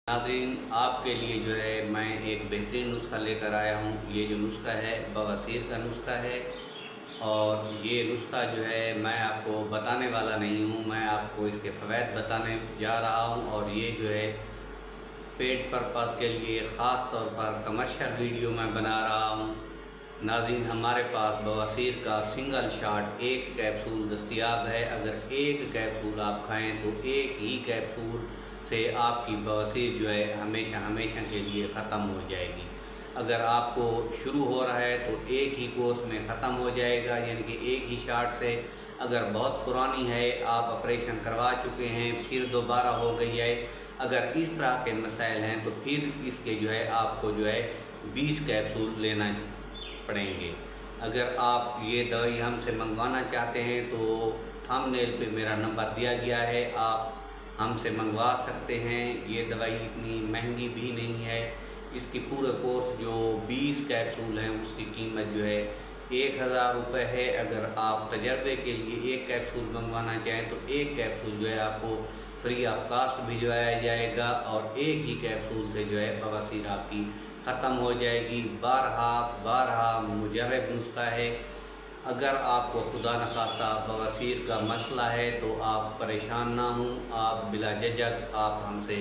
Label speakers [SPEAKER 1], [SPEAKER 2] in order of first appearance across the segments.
[SPEAKER 1] नाज़रीन, आपके लिए जो है मैं एक बेहतरीन नुस्खा लेकर आया हूँ। ये जो नुस्खा है बवासीर का नुस्खा है और ये नुस्खा जो है मैं आपको बताने वाला नहीं हूँ, मैं आपको इसके फ़वाइद बताने जा रहा हूँ। और ये जो है पेड पर्पज़ के लिए ख़ास तौर पर कमर्शियल वीडियो मैं बना रहा हूँ। नाज़रीन, हमारे पास बवासीर का सिंगल शॉट एक कैप्सूल दस्तयाब है। अगर एक कैप्सूल आप खाएँ तो एक ही कैप्सूल से आपकी बवासीर जो है हमेशा हमेशा के लिए ख़त्म हो जाएगी। अगर आपको शुरू हो रहा है तो एक ही कोर्स में ख़त्म हो जाएगा, यानी कि एक ही शॉट से। अगर बहुत पुरानी है, आप ऑपरेशन करवा चुके हैं, फिर दोबारा हो गई है, अगर इस तरह के मसाइल हैं तो फिर इसके जो है आपको जो है 20 कैप्सूल लेना पड़ेंगे। अगर आप ये दवाई हमसे मंगवाना चाहते हैं तो थंबनेल पे मेरा नंबर दिया गया है, आप हमसे मंगवा सकते हैं। ये दवाई इतनी महंगी भी नहीं है। इसकी पूरे कोर्स जो 20 कैप्सूल हैं उसकी कीमत जो है 1000 रुपये है। अगर आप तजर्बे के लिए एक कैप्सूल मंगवाना चाहें तो एक कैप्सूल जो है आपको फ्री ऑफ कास्ट भिजवाया जाएगा और एक ही कैप्सूल से जो है बवासीर आपकी ख़त्म हो जाएगी। बारहा मुजर्रब नुस्खा है। अगर आपको खुदा न खास्ता बवासीर का मसला है तो आप परेशान ना हों, आप बिला झिझक आप हमसे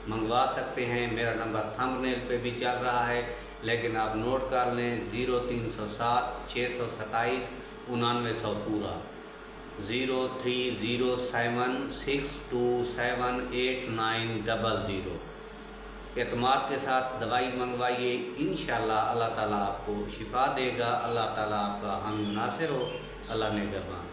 [SPEAKER 1] मंगवा सकते हैं। मेरा नंबर थंबनेल पे भी चल रहा है, लेकिन आप नोट कर लें 0307 627 9900 पूरा 0307 627 8900। एतमाद के साथ दवाई मंगवाइए, इंशाअल्लाह अल्लाह ताला आपको शिफा देगा। अल्लाह ताला आपका हम नासिर हो। अल्लाह ने निगहबान।